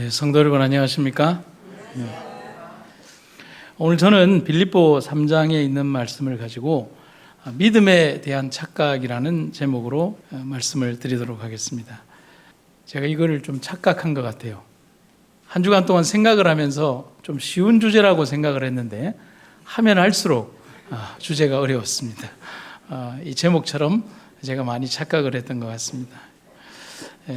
성도 여러분 안녕하십니까? 오늘 저는 빌립보 3장에 있는 말씀을 가지고 믿음에 대한 착각이라는 제목으로 말씀을 드리도록 하겠습니다. 제가 이걸 좀 착각한 것 같아요. 한 주간 동안 생각을 하면서 좀 쉬운 주제라고 생각을 했는데 하면 할수록 주제가 어려웠습니다. 이 제목처럼 제가 많이 착각을 했던 것 같습니다.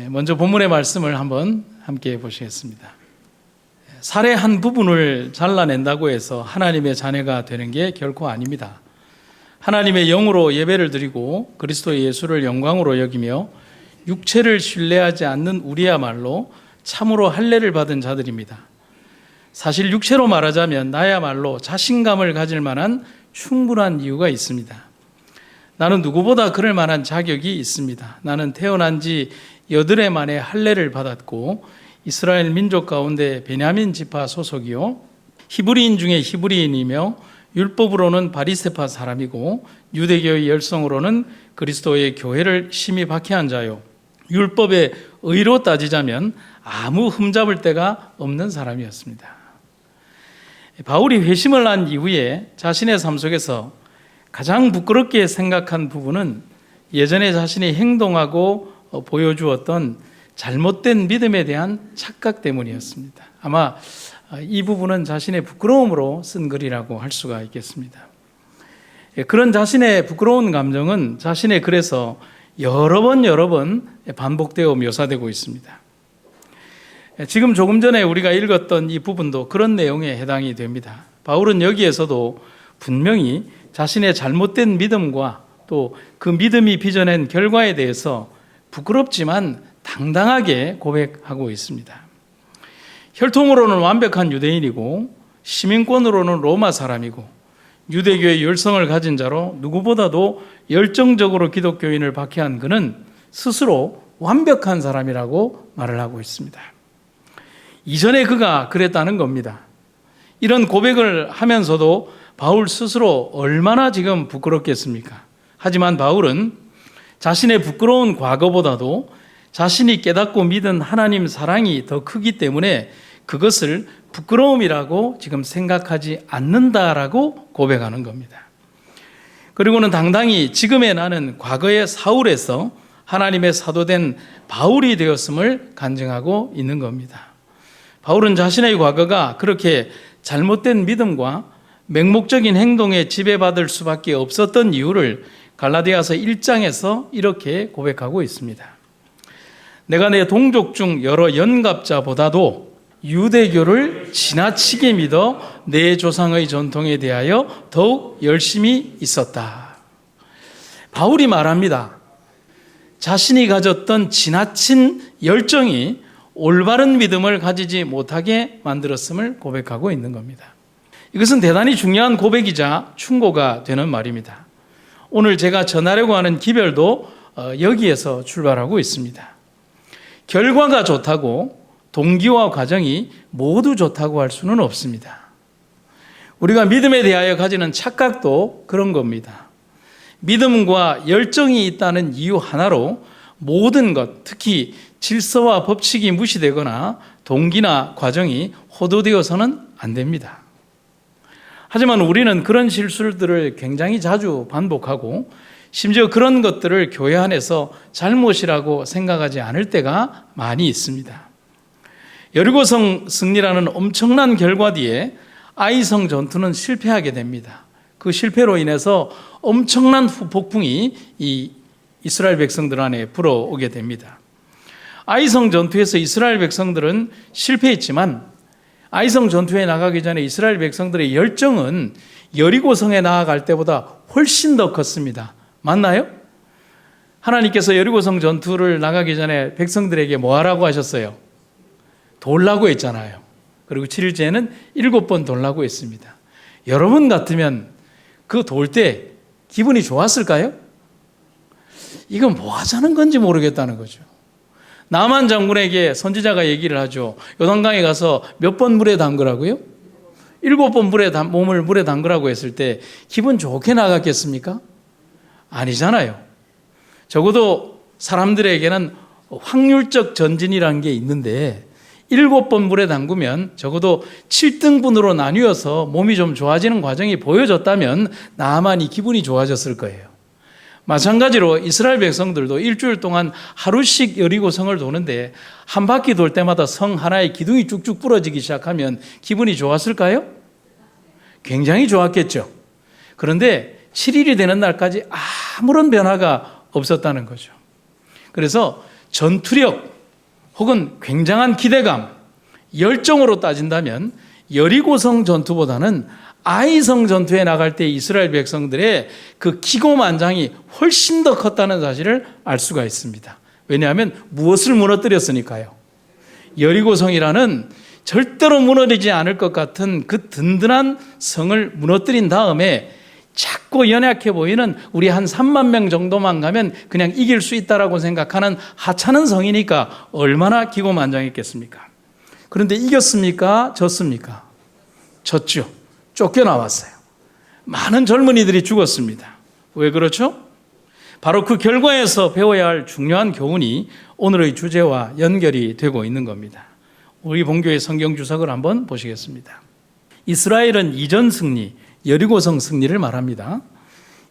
먼저 본문의 말씀을 한번 함께 보시겠습니다. 살의 한 부분을 잘라낸다고 해서 하나님의 자녀가 되는 게 결코 아닙니다. 하나님의 영으로 예배를 드리고 그리스도 예수를 영광으로 여기며 육체를 신뢰하지 않는 우리야말로 참으로 할례를 받은 자들입니다. 사실 육체로 말하자면 나야말로 자신감을 가질 만한 충분한 이유가 있습니다. 나는 누구보다 그럴 만한 자격이 있습니다. 나는 태어난 지 8해 만에 할례를 받았고 이스라엘 민족 가운데 베냐민 지파 소속이요 히브리인 중에 히브리인이며 율법으로는 바리새파 사람이고 유대교의 열성으로는 그리스도의 교회를 심히 박해한 자요 율법의 의로 따지자면 아무 흠잡을 데가 없는 사람이었습니다. 바울이 회심을 한 이후에 자신의 삶 속에서 가장 부끄럽게 생각한 부분은 예전에 자신이 행동하고 보여주었던 잘못된 믿음에 대한 착각 때문이었습니다. 아마 이 부분은 자신의 부끄러움으로 쓴 글이라고 할 수가 있겠습니다. 그런 자신의 부끄러운 감정은 자신의 글에서 여러 번 반복되어 묘사되고 있습니다. 지금 조금 전에 우리가 읽었던 이 부분도 그런 내용에 해당이 됩니다. 바울은 여기에서도 분명히 자신의 잘못된 믿음과 또 그 믿음이 빚어낸 결과에 대해서 부끄럽지만 당당하게 고백하고 있습니다. 혈통으로는 완벽한 유대인이고 시민권으로는 로마 사람이고 유대교의 열성을 가진 자로 누구보다도 열정적으로 기독교인을 박해한 그는 스스로 완벽한 사람이라고 말을 하고 있습니다. 이전에 그가 그랬다는 겁니다. 이런 고백을 하면서도 바울 스스로 얼마나 지금 부끄럽겠습니까? 하지만 바울은 자신의 부끄러운 과거보다도 자신이 깨닫고 믿은 하나님 사랑이 더 크기 때문에 그것을 부끄러움이라고 지금 생각하지 않는다라고 고백하는 겁니다. 그리고는 당당히 지금의 나는 과거의 사울에서 하나님의 사도된 바울이 되었음을 간증하고 있는 겁니다. 바울은 자신의 과거가 그렇게 잘못된 믿음과 맹목적인 행동에 지배받을 수밖에 없었던 이유를 갈라디아서 1장에서 이렇게 고백하고 있습니다. 내가 내 동족 중 여러 연갑자보다도 유대교를 지나치게 믿어 내 조상의 전통에 대하여 더욱 열심히 있었다. 바울이 말합니다. 자신이 가졌던 지나친 열정이 올바른 믿음을 가지지 못하게 만들었음을 고백하고 있는 겁니다. 이것은 대단히 중요한 고백이자 충고가 되는 말입니다. 오늘 제가 전하려고 하는 기별도 여기에서 출발하고 있습니다. 결과가 좋다고 동기와 과정이 모두 좋다고 할 수는 없습니다. 우리가 믿음에 대하여 가지는 착각도 그런 겁니다. 믿음과 열정이 있다는 이유 하나로 모든 것, 특히 질서와 법칙이 무시되거나 동기나 과정이 호도되어서는 안 됩니다. 하지만 우리는 그런 실수들을 굉장히 자주 반복하고 심지어 그런 것들을 교회 안에서 잘못이라고 생각하지 않을 때가 많이 있습니다. 여리고성 승리라는 엄청난 결과 뒤에 아이성 전투는 실패하게 됩니다. 그 실패로 인해서 엄청난 후폭풍이 이 이스라엘 백성들 안에 불어오게 됩니다. 아이성 전투에서 이스라엘 백성들은 실패했지만 아이성 전투에 나가기 전에 이스라엘 백성들의 열정은 여리고성에 나아갈 때보다 훨씬 더 컸습니다. 맞나요? 하나님께서 여리고성 전투를 나가기 전에 백성들에게 뭐 하라고 하셨어요? 돌라고 했잖아요. 그리고 7일째에는 7번 돌라고 했습니다. 여러분 같으면 그 돌 때 기분이 좋았을까요? 이건 뭐 하자는 건지 모르겠다는 거죠. 나만 장군에게 선지자가 얘기를 하죠. 요단강에 가서 몇 번 물에 담그라고요? 7번 몸을 물에 담그라고 했을 때 기분 좋게 나갔겠습니까? 아니잖아요. 적어도 사람들에게는 확률적 전진이라는 게 있는데 7번 물에 담그면 적어도 7등분으로 나뉘어서 몸이 좀 좋아지는 과정이 보여졌다면 나만이 기분이 좋아졌을 거예요. 마찬가지로 이스라엘 백성들도 일주일 동안 하루씩 여리고성을 도는데 한 바퀴 돌 때마다 성 하나의 기둥이 쭉쭉 부러지기 시작하면 기분이 좋았을까요? 굉장히 좋았겠죠. 그런데 7일이 되는 날까지 아무런 변화가 없었다는 거죠. 그래서 전투력 혹은 굉장한 기대감, 열정으로 따진다면 여리고성 전투보다는 아이성 전투에 나갈 때 이스라엘 백성들의 그 기고만장이 훨씬 더 컸다는 사실을 알 수가 있습니다. 왜냐하면 무엇을 무너뜨렸으니까요. 여리고성이라는 절대로 무너지지 않을 것 같은 그 든든한 성을 무너뜨린 다음에 작고 연약해 보이는 우리 한 3만 명 정도만 가면 그냥 이길 수 있다라고 생각하는 하찮은 성이니까 얼마나 기고만장했겠습니까? 그런데 이겼습니까? 졌습니까? 졌죠. 쫓겨나왔어요. 많은 젊은이들이 죽었습니다. 왜 그렇죠? 바로 그 결과에서 배워야 할 중요한 교훈이 오늘의 주제와 연결이 되고 있는 겁니다. 우리 본교의 성경 주석을 한번 보시겠습니다. 이스라엘은 이전 승리, 여리고성 승리를 말합니다.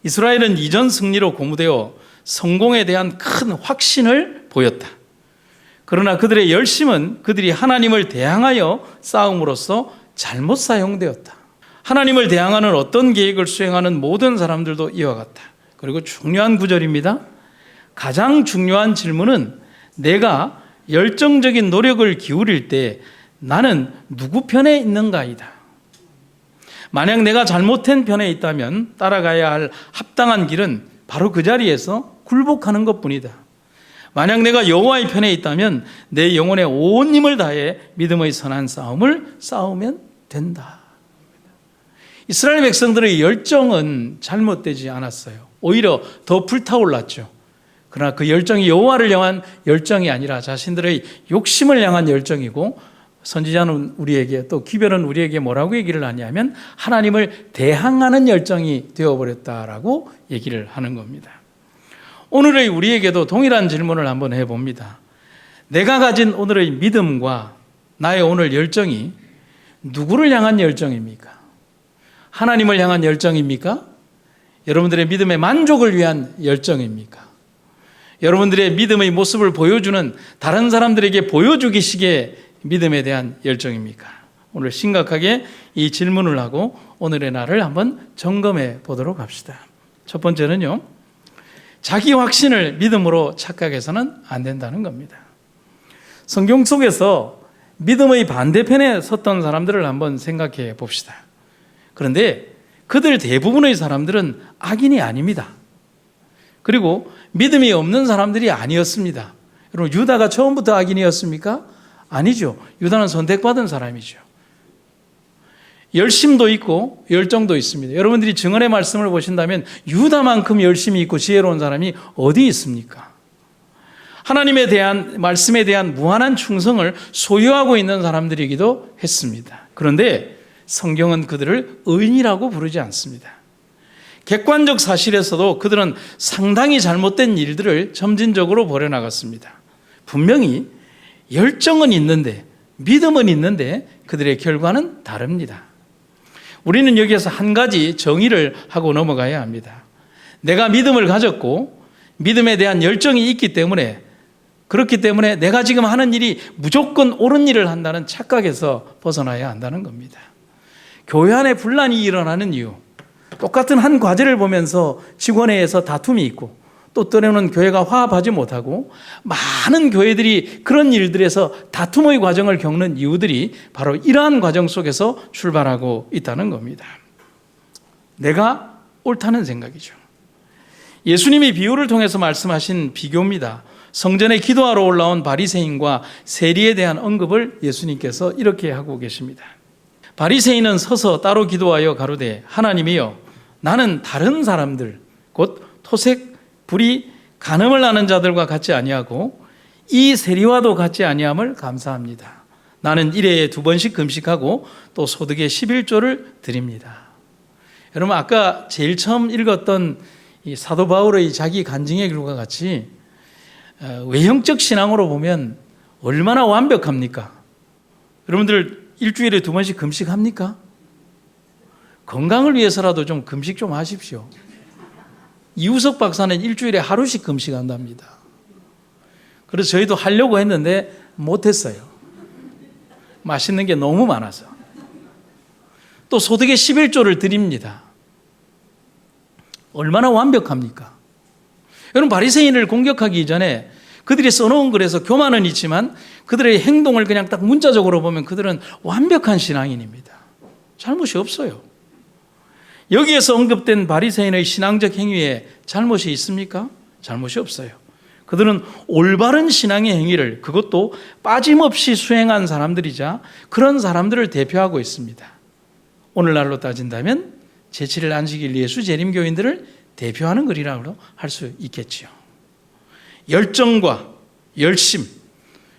이스라엘은 이전 승리로 고무되어 성공에 대한 큰 확신을 보였다. 그러나 그들의 열심은 그들이 하나님을 대항하여 싸움으로써 잘못 사용되었다. 하나님을 대항하는 어떤 계획을 수행하는 모든 사람들도 이와 같다. 그리고 중요한 구절입니다. 가장 중요한 질문은 내가 열정적인 노력을 기울일 때 나는 누구 편에 있는가이다. 만약 내가 잘못된 편에 있다면 따라가야 할 합당한 길은 바로 그 자리에서 굴복하는 것뿐이다. 만약 내가 여호와의 편에 있다면 내 영혼의 온 힘을 다해 믿음의 선한 싸움을 싸우면 된다. 이스라엘 백성들의 열정은 잘못되지 않았어요. 오히려 더 불타올랐죠. 그러나 그 열정이 여호와를 향한 열정이 아니라 자신들의 욕심을 향한 열정이고, 선지자는 우리에게, 또 기별은 우리에게 뭐라고 얘기를 하냐면 하나님을 대항하는 열정이 되어버렸다라고 얘기를 하는 겁니다. 오늘의 우리에게도 동일한 질문을 한번 해봅니다. 내가 가진 오늘의 믿음과 나의 오늘 열정이 누구를 향한 열정입니까? 하나님을 향한 열정입니까? 여러분들의 믿음의 만족을 위한 열정입니까? 여러분들의 믿음의 모습을 보여주는, 다른 사람들에게 보여주기식의 믿음에 대한 열정입니까? 오늘 심각하게 이 질문을 하고 오늘의 날을 한번 점검해 보도록 합시다. 첫 번째는요, 자기 확신을 믿음으로 착각해서는 안 된다는 겁니다. 성경 속에서 믿음의 반대편에 섰던 사람들을 한번 생각해 봅시다. 그런데 그들 대부분의 사람들은 악인이 아닙니다. 그리고 믿음이 없는 사람들이 아니었습니다. 여러분, 유다가 처음부터 악인이었습니까? 아니죠. 유다는 선택받은 사람이죠. 열심도 있고 열정도 있습니다. 여러분들이 증언의 말씀을 보신다면 유다만큼 열심이 있고 지혜로운 사람이 어디 있습니까? 하나님에 대한, 말씀에 대한 무한한 충성을 소유하고 있는 사람들이기도 했습니다. 그런데 성경은 그들을 의인이라고 부르지 않습니다. 객관적 사실에서도 그들은 상당히 잘못된 일들을 점진적으로 벌여나갔습니다. 분명히 열정은 있는데, 믿음은 있는데 그들의 결과는 다릅니다. 우리는 여기에서 한 가지 정의를 하고 넘어가야 합니다. 내가 믿음을 가졌고 믿음에 대한 열정이 있기 때문에, 그렇기 때문에 내가 지금 하는 일이 무조건 옳은 일을 한다는 착각에서 벗어나야 한다는 겁니다. 교회 안에 분란이 일어나는 이유, 똑같은 한 과제를 보면서 직원회에서 다툼이 있고, 또 때로는 교회가 화합하지 못하고, 많은 교회들이 그런 일들에서 다툼의 과정을 겪는 이유들이 바로 이러한 과정 속에서 출발하고 있다는 겁니다. 내가 옳다는 생각이죠. 예수님이 비유를 통해서 말씀하신 비교입니다. 성전에 기도하러 올라온 바리새인과 세리에 대한 언급을 예수님께서 이렇게 하고 계십니다. 바리새인은 서서 따로 기도하여 가로되 하나님이여, 나는 다른 사람들 곧 토색, 불의, 간음을 하는 자들과 같지 아니하고 이 세리와도 같지 아니함을 감사합니다. 나는 일회에 2번씩 금식하고 또 소득의 11조를 드립니다. 여러분, 아까 제일 처음 읽었던 이 사도 바울의 자기 간증의 글과 같이 외형적 신앙으로 보면 얼마나 완벽합니까? 여러분들 일주일에 2번씩 금식합니까? 건강을 위해서라도 좀 금식 좀 하십시오. 이우석 박사는 일주일에 하루씩 금식한답니다. 그래서 저희도 하려고 했는데 못했어요. 맛있는 게 너무 많아서. 또 소득의 11조를 드립니다. 얼마나 완벽합니까? 여러분, 바리새인을 공격하기 전에 그들이 써놓은 글에서 교만은 있지만 그들의 행동을 그냥 딱 문자적으로 보면 그들은 완벽한 신앙인입니다. 잘못이 없어요. 여기에서 언급된 바리새인의 신앙적 행위에 잘못이 있습니까? 잘못이 없어요. 그들은 올바른 신앙의 행위를, 그것도 빠짐없이 수행한 사람들이자 그런 사람들을 대표하고 있습니다. 오늘날로 따진다면 제7일 안식일 예수 재림교인들을 대표하는 글이라고 할 수 있겠지요. 열정과 열심,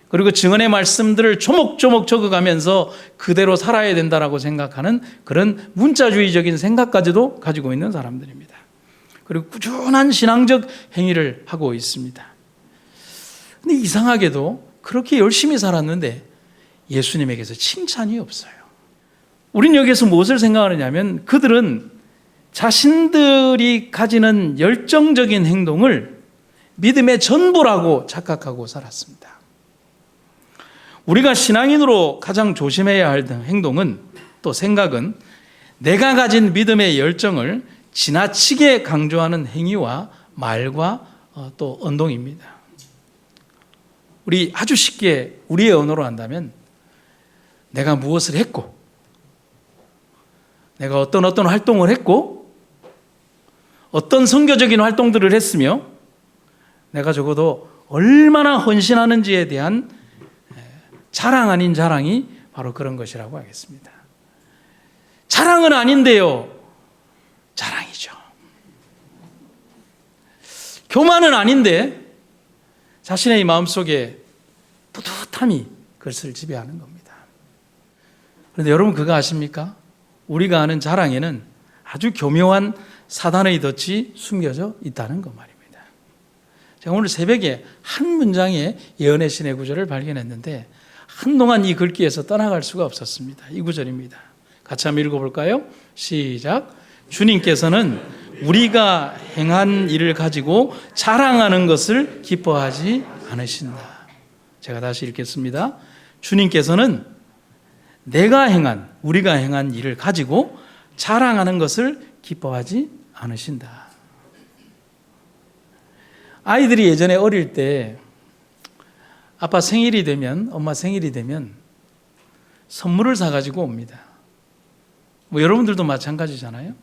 그리고 증언의 말씀들을 조목조목 적어가면서 그대로 살아야 된다라고 생각하는 그런 문자주의적인 생각까지도 가지고 있는 사람들입니다. 그리고 꾸준한 신앙적 행위를 하고 있습니다. 근데 이상하게도 그렇게 열심히 살았는데 예수님에게서 칭찬이 없어요. 우린 여기서 무엇을 생각하느냐면 그들은 자신들이 가지는 열정적인 행동을 믿음의 전부라고 착각하고 살았습니다. 우리가 신앙인으로 가장 조심해야 할 행동은, 또 생각은, 내가 가진 믿음의 열정을 지나치게 강조하는 행위와 말과 또 언동입니다. 우리 아주 쉽게 우리의 언어로 한다면 내가 무엇을 했고, 내가 어떤 활동을 했고, 어떤 선교적인 활동들을 했으며, 내가 적어도 얼마나 헌신하는지에 대한 자랑 아닌 자랑이 바로 그런 것이라고 하겠습니다. 자랑은 아닌데요, 자랑이죠. 교만은 아닌데 자신의 마음속에 뿌듯함이 그것을 지배하는 겁니다. 그런데 여러분, 그거 아십니까? 우리가 아는 자랑에는 아주 교묘한 사단의 덫이 숨겨져 있다는 것 말입니다. 제가 오늘 새벽에 한 문장의 예언의 신의 구절을 발견했는데 한동안 이 글귀에서 떠나갈 수가 없었습니다. 이 구절입니다. 같이 한번 읽어볼까요? 시작. 주님께서는 우리가 행한 일을 가지고 자랑하는 것을 기뻐하지 않으신다. 제가 다시 읽겠습니다. 주님께서는 우리가 행한 일을 가지고 자랑하는 것을 기뻐하지 않으신다. 아이들이 예전에 어릴 때 아빠 생일이 되면, 엄마 생일이 되면 선물을 사가지고 옵니다. 뭐 여러분들도 마찬가지잖아요.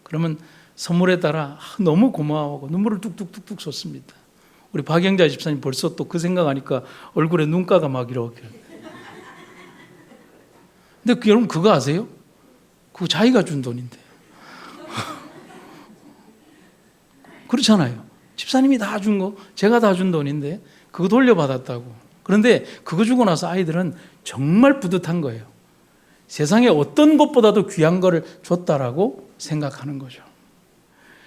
그러면 선물에 따라 너무 고마워하고 눈물을 뚝뚝뚝뚝 쏟습니다. 우리 박영자 집사님 벌써 또 그 생각하니까 얼굴에 눈가가 막 이렇게. 근데 여러분 그거 아세요? 그거 자기가 준 돈인데. 그렇잖아요. 집사님이 다 준 거, 제가 다 준 돈인데 그거 돌려받았다고. 그런데 그거 주고 나서 아이들은 정말 뿌듯한 거예요. 세상에 어떤 것보다도 귀한 거를 줬다라고 생각하는 거죠.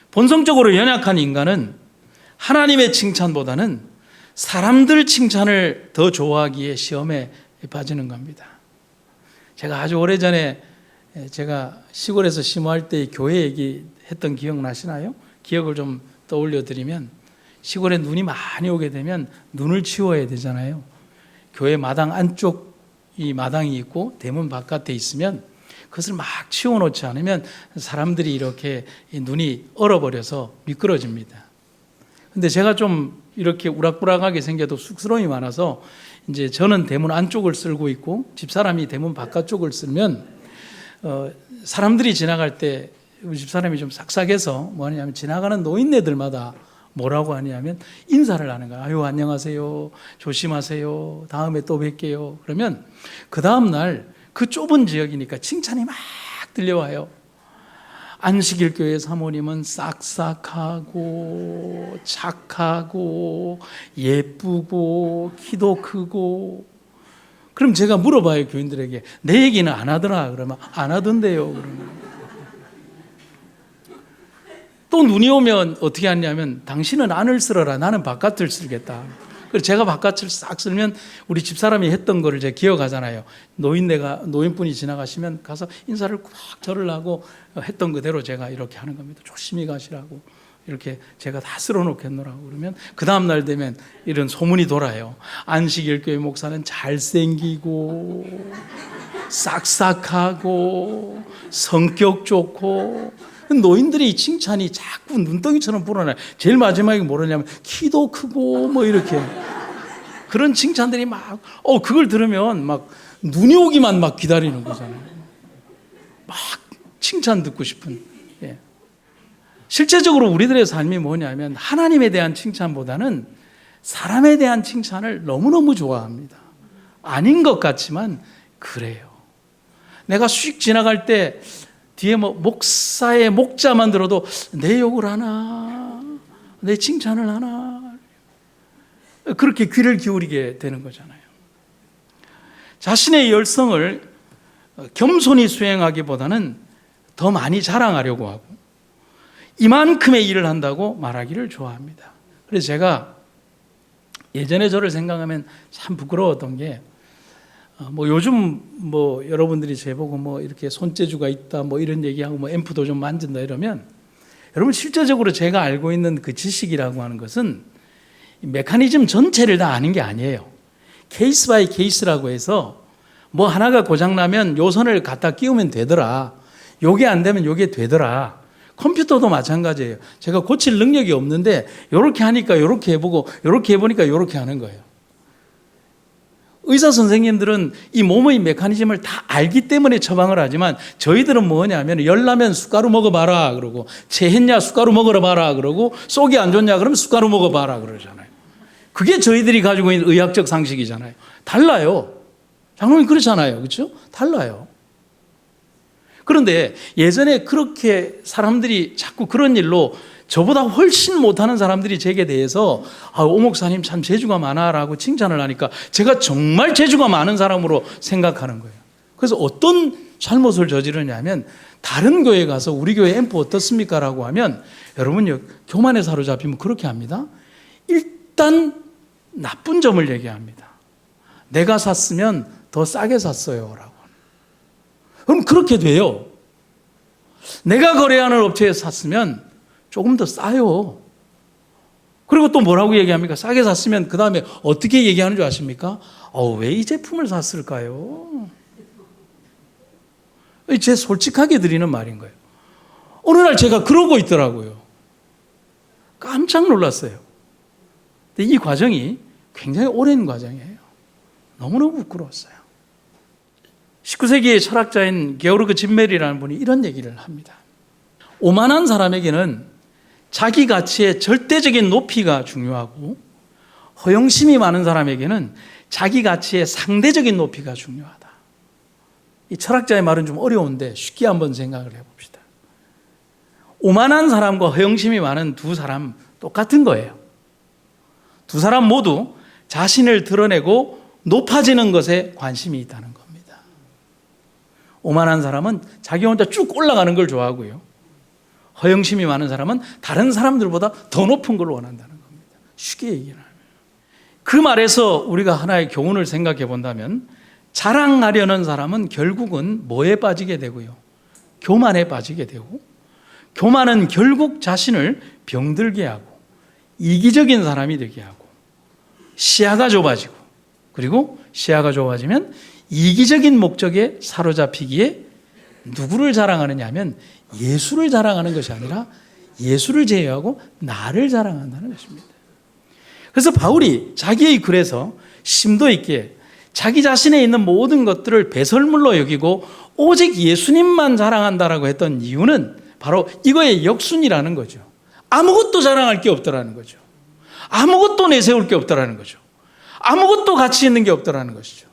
본성적으로 연약한 인간은 하나님의 칭찬보다는 사람들 칭찬을 더 좋아하기에 시험에 빠지는 겁니다. 제가 아주 오래전에 제가 시골에서 심호할 때 교회 얘기했던 기억 나시나요? 기억을 좀 떠올려 드리면, 시골에 눈이 많이 오게 되면 눈을 치워야 되잖아요. 교회 마당 안쪽 이 마당이 있고 대문 바깥에 있으면 그것을 막 치워놓지 않으면 사람들이 이렇게 눈이 얼어버려서 미끄러집니다. 근데 제가 좀 이렇게 우락부락하게 생겨도 쑥스러움이 많아서 이제 저는 대문 안쪽을 쓸고 있고 집사람이 대문 바깥쪽을 쓰면 사람들이 지나갈 때 우리 집사람이 좀 싹싹해서 뭐 하냐면 지나가는 노인네들마다 뭐라고 하냐면 인사를 하는 거예요. 아유, 안녕하세요. 조심하세요. 다음에 또 뵐게요. 그러면 그 다음날 그 좁은 지역이니까 칭찬이 막 들려와요. 안식일 교회 사모님은 싹싹하고 착하고 예쁘고 키도 크고. 그럼 제가 물어봐요, 교인들에게. 내 얘기는 안 하더라. 그러면 안 하던데요. 그러면. 또 눈이 오면 어떻게 하냐면 당신은 안을 쓸어라, 나는 바깥을 쓸겠다. 그래서 제가 바깥을 싹 쓸면 우리 집사람이 했던 거를 제가 기억하잖아요. 노인분이 지나가시면 가서 인사를 꽉 절을 하고 했던 그대로 제가 이렇게 하는 겁니다. 조심히 가시라고. 이렇게 제가 다 쓸어놓겠노라고 그러면 그 다음날 되면 이런 소문이 돌아요. 안식일교회 목사는 잘생기고 싹싹하고 성격 좋고, 노인들의 칭찬이 자꾸 눈덩이처럼 불어나요. 제일 마지막에 뭐냐면 키도 크고 뭐 이렇게 그런 칭찬들이 막 그걸 들으면 막 눈이 오기만 막 기다리는 거잖아요. 막 칭찬 듣고 싶은. 예. 실제적으로 우리들의 삶이 뭐냐면 하나님에 대한 칭찬보다는 사람에 대한 칭찬을 너무너무 좋아합니다. 아닌 것 같지만 그래요. 내가 휙 지나갈 때 뒤에 뭐 목사의 목자만 들어도 내 욕을 하나, 내 칭찬을 하나, 그렇게 귀를 기울이게 되는 거잖아요. 자신의 열성을 겸손히 수행하기보다는 더 많이 자랑하려고 하고 이만큼의 일을 한다고 말하기를 좋아합니다. 그래서 제가 예전에 저를 생각하면 참 부끄러웠던 게 요즘 여러분들이 제보고 이렇게 손재주가 있다 이런 얘기하고 앰프도 좀 만진다 이러면, 여러분 실제적으로 제가 알고 있는 그 지식이라고 하는 것은 메커니즘 전체를 다 아는 게 아니에요. 케이스 바이 케이스라고 해서 하나가 고장나면 요 선을 갖다 끼우면 되더라, 요게 안 되면 요게 되더라. 컴퓨터도 마찬가지예요. 제가 고칠 능력이 없는데 요렇게 하니까 요렇게 해보고 요렇게 해보니까 요렇게 하는 거예요. 의사 선생님들은 이 몸의 메커니즘을 다 알기 때문에 처방을 하지만, 저희들은 뭐냐면 열나면 숟가루 먹어봐라 그러고, 체했냐 숟가루 먹어봐라 그러고, 속이 안 좋냐 그러면 숟가루 먹어봐라 그러잖아요. 그게 저희들이 가지고 있는 의학적 상식이잖아요. 달라요. 장로님 그렇잖아요. 그렇죠? 달라요. 그런데 예전에 그렇게 사람들이 자꾸 그런 일로 저보다 훨씬 못하는 사람들이 제게 대해서 오 목사님 참 재주가 많아라고 칭찬을 하니까 제가 정말 재주가 많은 사람으로 생각하는 거예요. 그래서 어떤 잘못을 저지르냐면, 다른 교회에 가서 우리 교회 앰프 어떻습니까? 라고 하면, 여러분 교만에 사로잡히면 그렇게 합니다. 일단 나쁜 점을 얘기합니다. 내가 샀으면 더 싸게 샀어요 라고. 그럼 그렇게 돼요. 내가 거래하는 업체에서 샀으면 조금 더 싸요. 그리고 또 뭐라고 얘기합니까? 싸게 샀으면 그 다음에 어떻게 얘기하는 줄 아십니까? 왜 이 제품을 샀을까요? 제 솔직하게 드리는 말인 거예요. 어느 날 제가 그러고 있더라고요. 깜짝 놀랐어요. 근데 이 과정이 굉장히 오랜 과정이에요. 너무너무 부끄러웠어요. 19세기의 철학자인 게오르그 짐멜이라는 분이 이런 얘기를 합니다. 오만한 사람에게는 자기 가치의 절대적인 높이가 중요하고, 허영심이 많은 사람에게는 자기 가치의 상대적인 높이가 중요하다. 이 철학자의 말은 좀 어려운데 쉽게 한번 생각을 해봅시다. 오만한 사람과 허영심이 많은 두 사람 똑같은 거예요. 두 사람 모두 자신을 드러내고 높아지는 것에 관심이 있다는 겁니다. 오만한 사람은 자기 혼자 쭉 올라가는 걸 좋아하고요, 허영심이 많은 사람은 다른 사람들보다 더 높은 걸 원한다는 겁니다. 쉽게 얘기를 하면. 그 말에서 우리가 하나의 교훈을 생각해 본다면, 자랑하려는 사람은 결국은 뭐에 빠지게 되고요? 교만에 빠지게 되고, 교만은 결국 자신을 병들게 하고 이기적인 사람이 되게 하고, 시야가 좁아지고, 그리고 시야가 좁아지면 이기적인 목적에 사로잡히기에 누구를 자랑하느냐 하면 예수를 자랑하는 것이 아니라 예수를 제외하고 나를 자랑한다는 것입니다. 그래서 바울이 자기의 글에서 심도 있게 자기 자신에 있는 모든 것들을 배설물로 여기고 오직 예수님만 자랑한다라고 했던 이유는 바로 이거의 역순이라는 거죠. 아무것도 자랑할 게 없더라는 거죠. 아무것도 내세울 게 없더라는 거죠. 아무것도 가치 있는 게 없더라는 것이죠.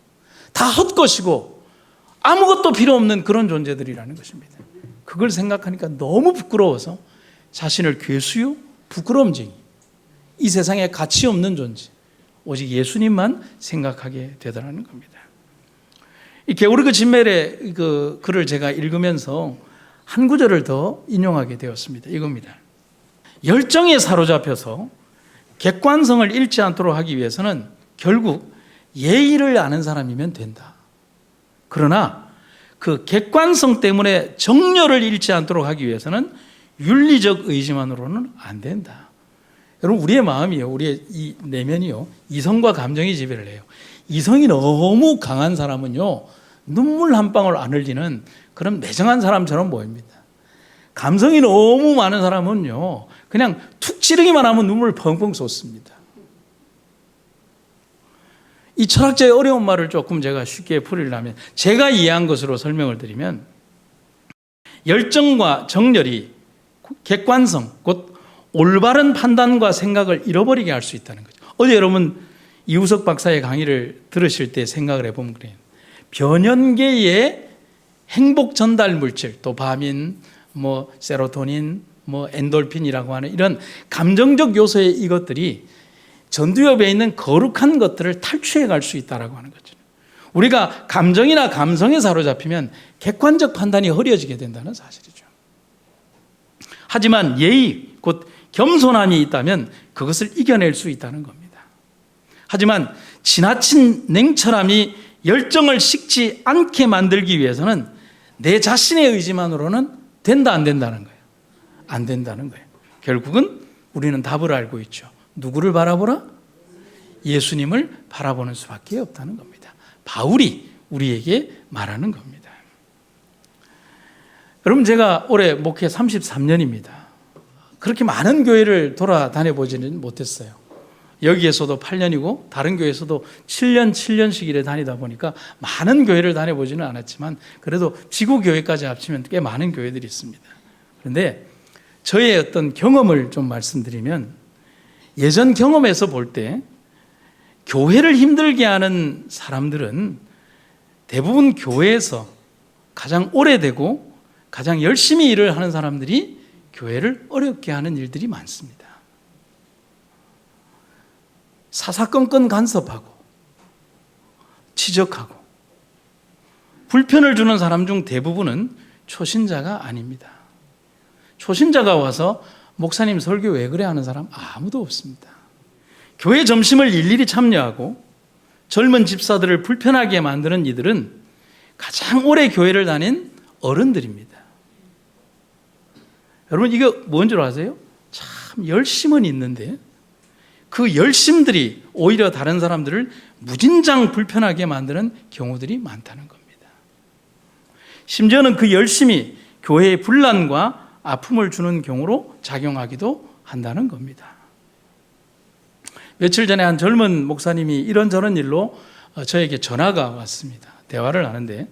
다 헛것이고 아무것도 필요 없는 그런 존재들이라는 것입니다. 그걸 생각하니까 너무 부끄러워서 자신을 괴수요, 부끄럼쟁이, 이 세상에 가치 없는 존재, 오직 예수님만 생각하게 되더라는 겁니다. 이 게오르그 짐멜의 그 글을 제가 읽으면서 한 구절을 더 인용하게 되었습니다. 이겁니다. 열정에 사로잡혀서 객관성을 잃지 않도록 하기 위해서는 결국 예의를 아는 사람이면 된다. 그러나 그 객관성 때문에 정열을 잃지 않도록 하기 위해서는 윤리적 의지만으로는 안 된다. 여러분, 우리의 마음이요, 우리의 이 내면이요, 이성과 감정이 지배를 해요. 이성이 너무 강한 사람은요, 눈물 한 방울 안 흘리는 그런 매정한 사람처럼 보입니다. 감성이 너무 많은 사람은요, 그냥 툭 찌르기만 하면 눈물 펑펑 쏟습니다. 이 철학자의 어려운 말을 조금 제가 쉽게 풀이려면, 제가 이해한 것으로 설명을 드리면, 열정과 정열이 객관성, 곧 올바른 판단과 생각을 잃어버리게 할 수 있다는 거죠. 어제 여러분 이우석 박사의 강의를 들으실 때 생각을 해보면 그래요. 변연계의 행복 전달 물질, 도파민, 세로토닌, 엔돌핀이라고 하는 이런 감정적 요소의 이것들이 전두엽에 있는 거룩한 것들을 탈취해 갈 수 있다라고 하는 거죠. 우리가 감정이나 감성에 사로잡히면 객관적 판단이 흐려지게 된다는 사실이죠. 하지만 예의, 곧 겸손함이 있다면 그것을 이겨낼 수 있다는 겁니다. 하지만 지나친 냉철함이 열정을 식지 않게 만들기 위해서는 내 자신의 의지만으로는 된다, 안 된다는 거예요. 안 된다는 거예요. 결국은 우리는 답을 알고 있죠. 누구를 바라보라? 예수님을 바라보는 수밖에 없다는 겁니다. 바울이 우리에게 말하는 겁니다. 여러분, 제가 올해 목회 33년입니다. 그렇게 많은 교회를 돌아다녀 보지는 못했어요. 여기에서도 8년이고 다른 교회에서도 7년씩 이래 다니다 보니까 많은 교회를 다녀보지는 않았지만 그래도 지구교회까지 합치면 꽤 많은 교회들이 있습니다. 그런데 저의 어떤 경험을 좀 말씀드리면, 예전 경험에서 볼 때 교회를 힘들게 하는 사람들은 대부분 교회에서 가장 오래되고 가장 열심히 일을 하는 사람들이 교회를 어렵게 하는 일들이 많습니다. 사사건건 간섭하고 지적하고 불편을 주는 사람 중 대부분은 초신자가 아닙니다. 초신자가 와서 목사님 설교 왜 그래 하는 사람 아무도 없습니다. 교회 점심을 일일이 참여하고 젊은 집사들을 불편하게 만드는 이들은 가장 오래 교회를 다닌 어른들입니다. 여러분, 이거 뭔 줄 아세요? 참 열심은 있는데 그 열심들이 오히려 다른 사람들을 무진장 불편하게 만드는 경우들이 많다는 겁니다. 심지어는 그 열심이 교회의 분란과 아픔을 주는 경우로 작용하기도 한다는 겁니다. 며칠 전에 한 젊은 목사님이 이런저런 일로 저에게 전화가 왔습니다. 대화를 하는데,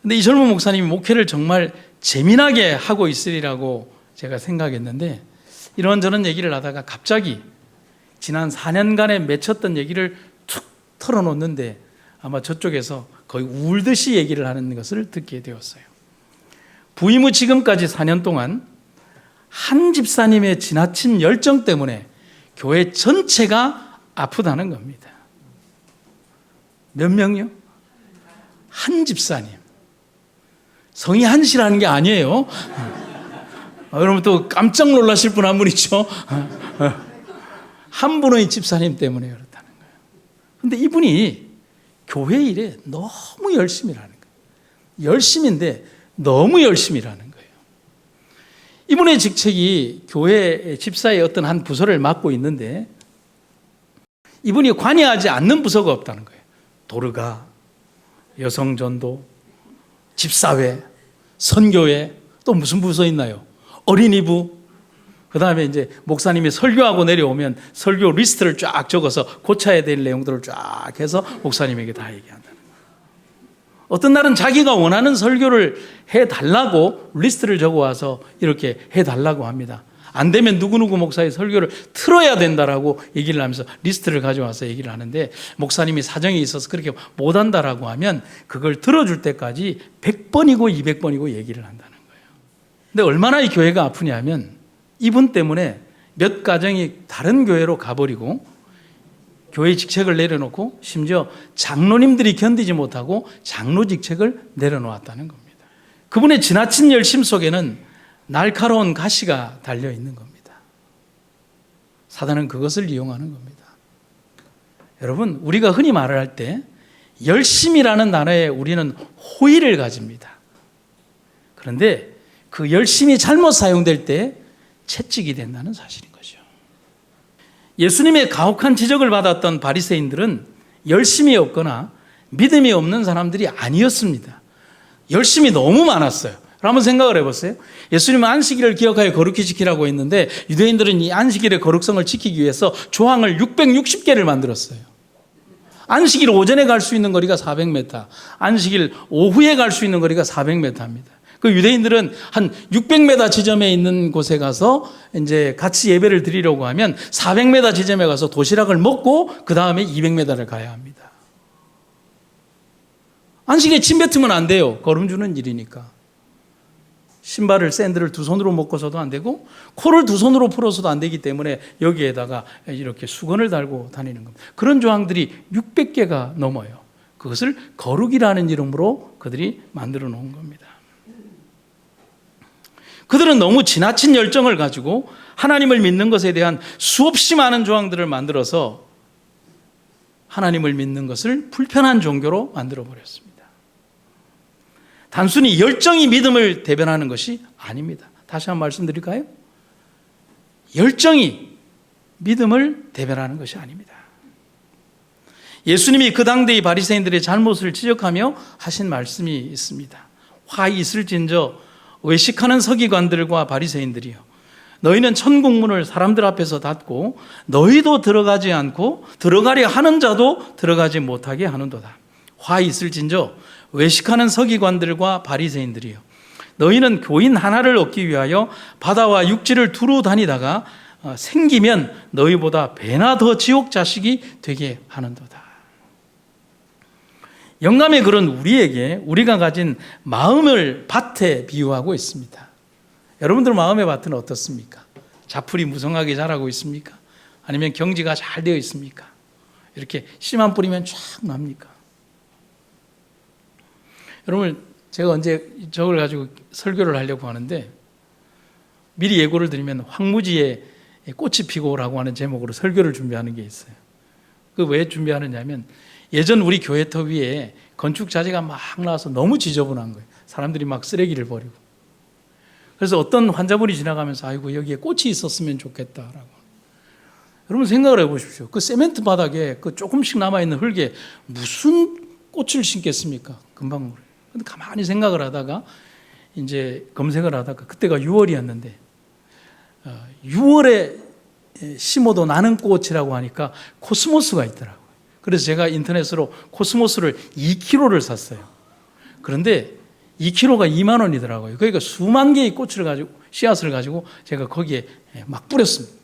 근데 이 젊은 목사님이 목회를 정말 재미나게 하고 있으리라고 제가 생각했는데, 이런저런 얘기를 하다가 갑자기 지난 4년간에 맺혔던 얘기를 툭 털어놓는데 아마 저쪽에서 거의 울듯이 얘기를 하는 것을 듣게 되었어요. 부임 후 지금까지 4년 동안 한 집사님의 지나친 열정 때문에 교회 전체가 아프다는 겁니다. 몇 명이요? 한 집사님. 성이 한시라는 게 아니에요. 여러분 또 깜짝 놀라실 분 한 분 있죠? 한 분의 집사님 때문에 그렇다는 거예요. 그런데 이분이 교회 일에 너무 열심히 하는 거예요. 열심인데 너무 열심히 하는 거예요. 이분의 직책이 교회 집사의 어떤 한 부서를 맡고 있는데 이분이 관여하지 않는 부서가 없다는 거예요. 도르가, 여성전도, 집사회, 선교회, 또 무슨 부서 있나요? 어린이부. 그 다음에 이제 목사님이 설교하고 내려오면 설교 리스트를 쫙 적어서 고쳐야 될 내용들을 쫙 해서 목사님에게 다 얘기한다는 거예요. 어떤 날은 자기가 원하는 설교를 해달라고 리스트를 적어와서 이렇게 해달라고 합니다. 안 되면 누구누구 목사의 설교를 틀어야 된다라고 얘기를 하면서 리스트를 가져와서 얘기를 하는데, 목사님이 사정이 있어서 그렇게 못한다라고 하면 그걸 들어줄 때까지 100번이고 200번이고 얘기를 한다는 거예요. 근데 얼마나 이 교회가 아프냐면 이분 때문에 몇 가정이 다른 교회로 가버리고 교회 직책을 내려놓고 심지어 장로님들이 견디지 못하고 장로 직책을 내려놓았다는 겁니다. 그분의 지나친 열심 속에는 날카로운 가시가 달려있는 겁니다. 사단은 그것을 이용하는 겁니다. 여러분, 우리가 흔히 말을 할 때 열심이라는 단어에 우리는 호의를 가집니다. 그런데 그 열심이 잘못 사용될 때 채찍이 된다는 사실인 거죠. 예수님의 가혹한 지적을 받았던 바리새인들은 열심이 없거나 믿음이 없는 사람들이 아니었습니다. 열심이 너무 많았어요. 한번 생각을 해보세요. 예수님은 안식일을 기억하여 거룩히 지키라고 했는데 유대인들은 이 안식일의 거룩성을 지키기 위해서 조항을 660개를 만들었어요. 안식일 오전에 갈 수 있는 거리가 400m, 안식일 오후에 갈 수 있는 거리가 400m입니다. 그 유대인들은 한 600m 지점에 있는 곳에 가서 이제 같이 예배를 드리려고 하면 400m 지점에 가서 도시락을 먹고 그 다음에 200m를 가야 합니다. 안식일에 침 뱉으면 안 돼요. 거름 주는 일이니까. 신발을 샌들을 두 손으로 묶어서도 안 되고 코를 두 손으로 풀어서도 안 되기 때문에 여기에다가 이렇게 수건을 달고 다니는 겁니다. 그런 조항들이 600개가 넘어요. 그것을 거룩이라는 이름으로 그들이 만들어 놓은 겁니다. 그들은 너무 지나친 열정을 가지고 하나님을 믿는 것에 대한 수없이 많은 조항들을 만들어서 하나님을 믿는 것을 불편한 종교로 만들어 버렸습니다. 단순히 열정이 믿음을 대변하는 것이 아닙니다. 다시 한번 말씀드릴까요? 열정이 믿음을 대변하는 것이 아닙니다. 예수님이 그 당대의 바리새인들의 잘못을 지적하며 하신 말씀이 있습니다. 화 있을진저 외식하는 서기관들과 바리새인들이여, 너희는 천국문을 사람들 앞에서 닫고 너희도 들어가지 않고 들어가려 하는 자도 들어가지 못하게 하는도다. 화 있을진저 외식하는 서기관들과 바리새인들이여, 너희는 교인 하나를 얻기 위하여 바다와 육지를 두루 다니다가 생기면 너희보다 배나 더 지옥 자식이 되게 하는도다. 영감의 글은 우리에게 우리가 가진 마음을 밭에 비유하고 있습니다. 여러분들 마음의 밭은 어떻습니까? 자풀이 무성하게 자라고 있습니까? 아니면 경지가 잘 되어 있습니까? 이렇게 씨만 뿌리면 쫙 납니까? 여러분, 제가 언제 저걸 가지고 설교를 하려고 하는데 미리 예고를 드리면 황무지에 꽃이 피고라고 하는 제목으로 설교를 준비하는 게 있어요. 그 왜 준비하느냐면 예전 우리 교회터 위에 건축 자재가 막 나와서 너무 지저분한 거예요. 사람들이 막 쓰레기를 버리고. 그래서 어떤 환자분이 지나가면서 아이고 여기에 꽃이 있었으면 좋겠다라고. 여러분 생각을 해보십시오. 그 세멘트 바닥에 그 조금씩 남아있는 흙에 무슨 꽃을 심겠습니까? 금방. 근데 가만히 생각을 하다가 이제 검색을 하다가 그때가 6월이었는데 6월에 심어도 나는 꽃이라고 하니까 코스모스가 있더라고요. 그래서 제가 인터넷으로 코스모스를 2kg를 샀어요. 그런데 2kg가 2만 원이더라고요. 그러니까 수만 개의 꽃을 가지고 씨앗을 가지고 제가 거기에 막 뿌렸습니다.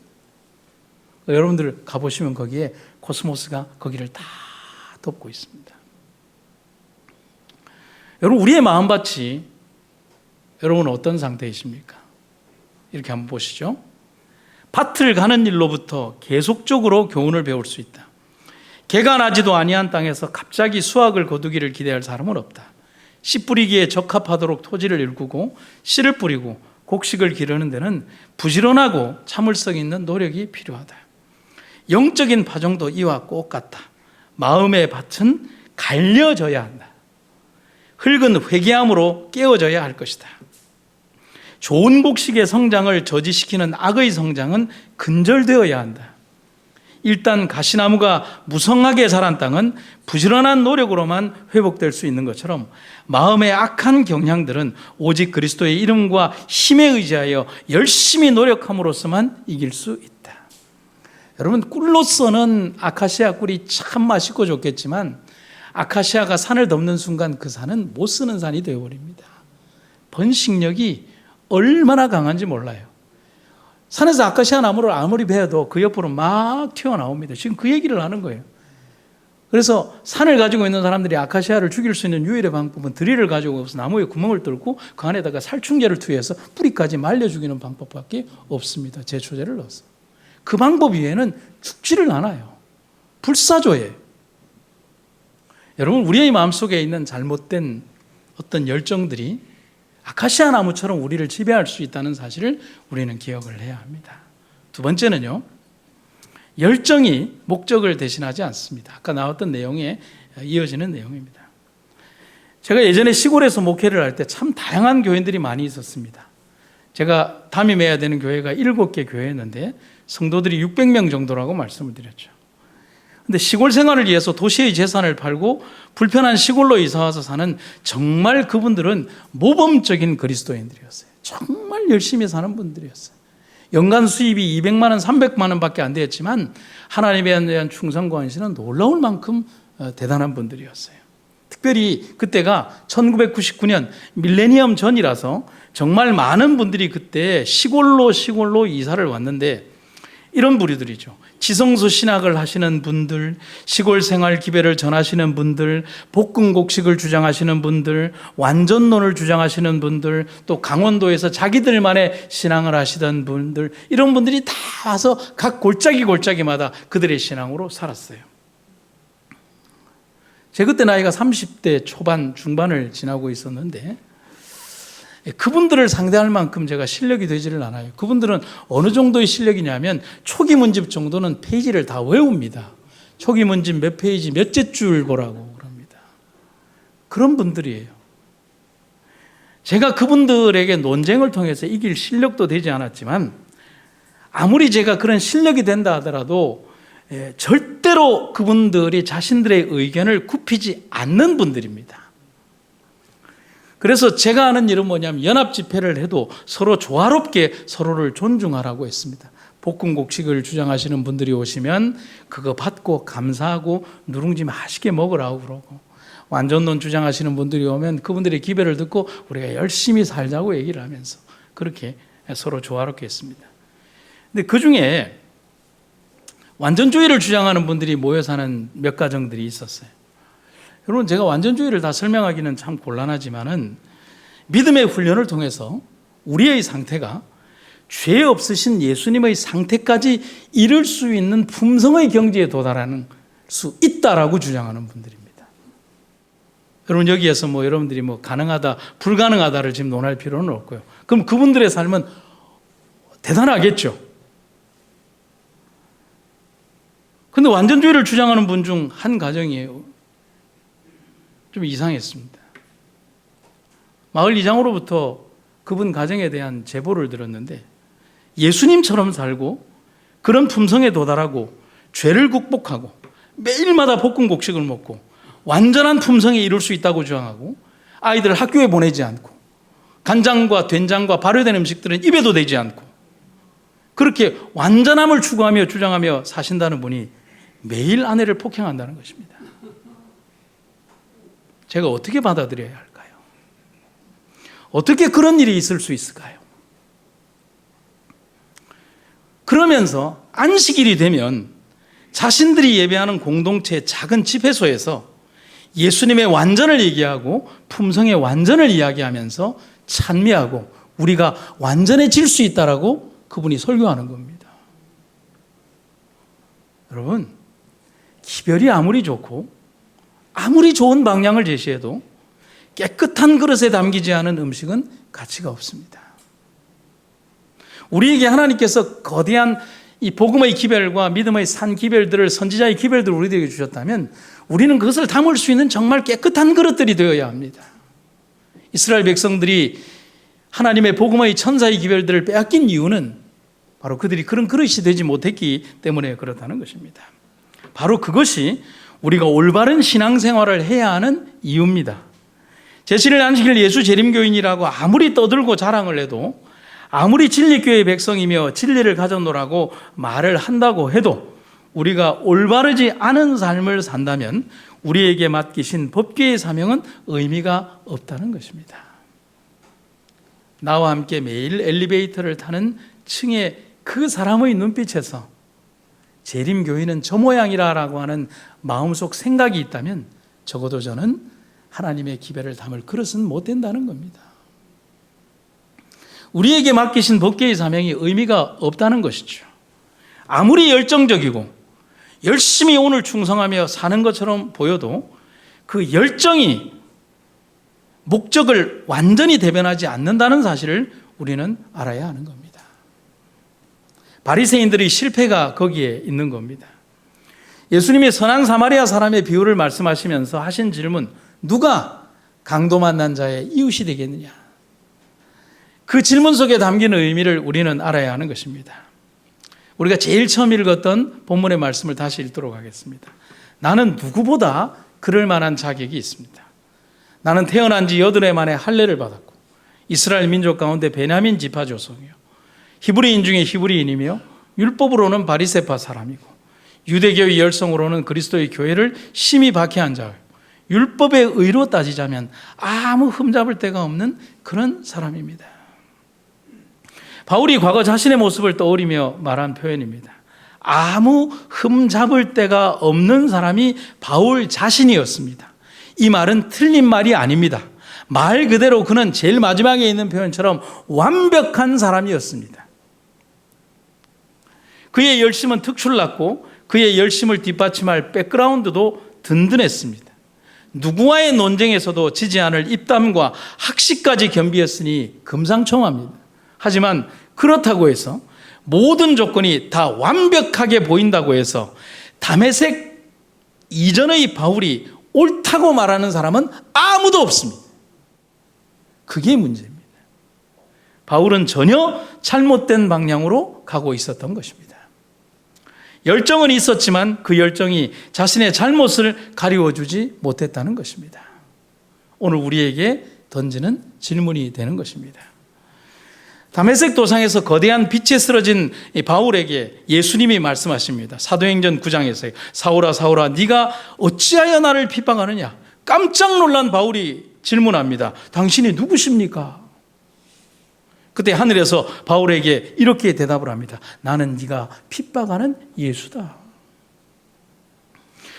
여러분들 가보시면 거기에 코스모스가 거기를 다 덮고 있습니다. 여러분, 우리의 마음밭이 여러분은 어떤 상태이십니까? 이렇게 한번 보시죠. 밭을 가는 일로부터 계속적으로 교훈을 배울 수 있다. 개가 나지도 아니한 땅에서 갑자기 수확을 거두기를 기대할 사람은 없다. 씨 뿌리기에 적합하도록 토지를 일구고 씨를 뿌리고 곡식을 기르는 데는 부지런하고 참을성 있는 노력이 필요하다. 영적인 파종도 이와 똑같다. 마음의 밭은 갈려져야 한다. 흙은 회개함으로 깨어져야 할 것이다. 좋은 곡식의 성장을 저지시키는 악의 성장은 근절되어야 한다. 일단 가시나무가 무성하게 자란 땅은 부지런한 노력으로만 회복될 수 있는 것처럼 마음의 악한 경향들은 오직 그리스도의 이름과 힘에 의지하여 열심히 노력함으로써만 이길 수 있다. 여러분, 꿀로서는 아카시아 꿀이 참 맛있고 좋겠지만 아카시아가 산을 덮는 순간 그 산은 못 쓰는 산이 되어버립니다. 번식력이 얼마나 강한지 몰라요. 산에서 아카시아 나무를 아무리 베어도 그 옆으로 막 튀어나옵니다. 지금 그 얘기를 하는 거예요. 그래서 산을 가지고 있는 사람들이 아카시아를 죽일 수 있는 유일의 방법은 드릴을 가지고 가서 나무에 구멍을 뚫고 그 안에다가 살충제를 투여해서 뿌리까지 말려 죽이는 방법밖에 없습니다. 제초제를 넣어서. 그 방법 이외에는 죽지를 않아요. 불사조예요. 여러분, 우리의 마음속에 있는 잘못된 어떤 열정들이 아카시아 나무처럼 우리를 지배할 수 있다는 사실을 우리는 기억을 해야 합니다. 두 번째는요, 열정이 목적을 대신하지 않습니다. 아까 나왔던 내용에 이어지는 내용입니다. 제가 예전에 시골에서 목회를 할 때 참 다양한 교인들이 많이 있었습니다. 제가 담임해야 되는 교회가 7개 교회였는데 성도들이 600명 정도라고 말씀을 드렸죠. 근데 시골 생활을 위해서 도시의 재산을 팔고 불편한 시골로 이사와서 사는 정말 그분들은 모범적인 그리스도인들이었어요. 정말 열심히 사는 분들이었어요. 연간 수입이 200만 원, 300만 원밖에 안 되었지만 하나님에 대한 충성과 헌신은 놀라울 만큼 대단한 분들이었어요. 특별히 그때가 1999년 밀레니엄 전이라서 정말 많은 분들이 그때 시골로 이사를 왔는데 이런 부류들이죠. 지성소 신학을 하시는 분들, 시골 생활 기별을 전하시는 분들, 볶음곡식을 주장하시는 분들, 완전론을 주장하시는 분들, 또 강원도에서 자기들만의 신앙을 하시던 분들, 이런 분들이 다 와서 각 골짜기마다 그들의 신앙으로 살았어요. 제가 그때 나이가 30대 초반, 중반을 지나고 있었는데 그분들을 상대할 만큼 제가 실력이 되지를 않아요. 그분들은 어느 정도의 실력이냐면 초기 문집 정도는 페이지를 다 외웁니다. 초기 문집 몇 페이지, 몇째 줄 보라고 그럽니다. 그런 분들이에요. 제가 그분들에게 논쟁을 통해서 이길 실력도 되지 않았지만 아무리 제가 그런 실력이 된다 하더라도 절대로 그분들이 자신들의 의견을 굽히지 않는 분들입니다. 그래서 제가 하는 일은 뭐냐면 연합 집회를 해도 서로 조화롭게 서로를 존중하라고 했습니다. 볶음곡식을 주장하시는 분들이 오시면 그거 받고 감사하고 누룽지 맛있게 먹으라고 그러고, 완전론 주장하시는 분들이 오면 그분들의 기별을 듣고 우리가 열심히 살자고 얘기를 하면서 그렇게 서로 조화롭게 했습니다. 근데 그중에 완전주의를 주장하는 분들이 모여 사는 몇 가정들이 있었어요. 여러분, 제가 완전주의를 다 설명하기는 참 곤란하지만은 믿음의 훈련을 통해서 우리의 상태가 죄 없으신 예수님의 상태까지 이룰 수 있는 품성의 경지에 도달하는 수 있다라고 주장하는 분들입니다. 여러분, 여기에서 여러분들이 가능하다, 불가능하다를 지금 논할 필요는 없고요. 그럼 그분들의 삶은 대단하겠죠. 근데 완전주의를 주장하는 분 중 한 가정이에요. 좀 이상했습니다. 마을 이장으로부터 그분 가정에 대한 제보를 들었는데 예수님처럼 살고 그런 품성에 도달하고 죄를 극복하고 매일마다 볶음곡식을 먹고 완전한 품성에 이룰 수 있다고 주장하고 아이들을 학교에 보내지 않고 간장과 된장과 발효된 음식들은 입에도 대지 않고 그렇게 완전함을 추구하며 주장하며 사신다는 분이 매일 아내를 폭행한다는 것입니다. 제가 어떻게 받아들여야 할까요? 어떻게 그런 일이 있을 수 있을까요? 그러면서 안식일이 되면 자신들이 예배하는 공동체 작은 집회소에서 예수님의 완전을 얘기하고 품성의 완전을 이야기하면서 찬미하고 우리가 완전해질 수 있다라고 그분이 설교하는 겁니다. 여러분, 기별이 아무리 좋고 아무리 좋은 방향을 제시해도 깨끗한 그릇에 담기지 않은 음식은 가치가 없습니다. 우리에게 하나님께서 거대한 이 복음의 기별과 믿음의 산 기별들을, 선지자의 기별들을 우리들에게 주셨다면 우리는 그것을 담을 수 있는 정말 깨끗한 그릇들이 되어야 합니다. 이스라엘 백성들이 하나님의 복음의 천사의 기별들을 빼앗긴 이유는 바로 그들이 그런 그릇이 되지 못했기 때문에 그렇다는 것입니다. 바로 그것이 우리가 올바른 신앙생활을 해야 하는 이유입니다. 제7일 안식일 예수 재림교인이라고 아무리 떠들고 자랑을 해도, 아무리 진리교회의 백성이며 진리를 가져노라고 말을 한다고 해도 우리가 올바르지 않은 삶을 산다면 우리에게 맡기신 법궤의 사명은 의미가 없다는 것입니다. 나와 함께 매일 엘리베이터를 타는 층의 그 사람의 눈빛에서 재림교인은 저 모양이라고 하는 마음속 생각이 있다면 적어도 저는 하나님의 기별을 담을 그릇은 못 된다는 겁니다. 우리에게 맡기신 법궤의 사명이 의미가 없다는 것이죠. 아무리 열정적이고 열심히 오늘 충성하며 사는 것처럼 보여도 그 열정이 목적을 완전히 대변하지 않는다는 사실을 우리는 알아야 하는 겁니다. 바리새인들의 실패가 거기에 있는 겁니다. 예수님이 선한 사마리아 사람의 비유를 말씀하시면서 하신 질문, 누가 강도 만난 자의 이웃이 되겠느냐? 그 질문 속에 담긴 의미를 우리는 알아야 하는 것입니다. 우리가 제일 처음 읽었던 본문의 말씀을 다시 읽도록 하겠습니다. 나는 누구보다 그럴 만한 자격이 있습니다. 나는 태어난 지 8해 만에 할례를 받았고 이스라엘 민족 가운데 베냐민 지파 조성이요 히브리인 중에 히브리인이며 율법으로는 바리새파 사람이고 유대교의 열성으로는 그리스도의 교회를 심히 박해한 자요 율법의 의로 따지자면 아무 흠잡을 데가 없는 그런 사람입니다. 바울이 과거 자신의 모습을 떠올리며 말한 표현입니다. 아무 흠잡을 데가 없는 사람이 바울 자신이었습니다. 이 말은 틀린 말이 아닙니다. 말 그대로 그는 제일 마지막에 있는 표현처럼 완벽한 사람이었습니다. 그의 열심은 특출났고 그의 열심을 뒷받침할 백그라운드도 든든했습니다. 누구와의 논쟁에서도 지지 않을 입담과 학식까지 겸비했으니 금상첨화입니다. 하지만 그렇다고 해서 모든 조건이 다 완벽하게 보인다고 해서 다메섹 이전의 바울이 옳다고 말하는 사람은 아무도 없습니다. 그게 문제입니다. 바울은 전혀 잘못된 방향으로 가고 있었던 것입니다. 열정은 있었지만 그 열정이 자신의 잘못을 가리워주지 못했다는 것입니다. 오늘 우리에게 던지는 질문이 되는 것입니다. 다메섹 도상에서 거대한 빛에 쓰러진 바울에게 예수님이 말씀하십니다. 사도행전 9장에서 사울아 사울아 네가 어찌하여 나를 핍박하느냐. 깜짝 놀란 바울이 질문합니다. 당신이 누구십니까? 그때 하늘에서 바울에게 이렇게 대답을 합니다. 나는 네가 핍박하는 예수다.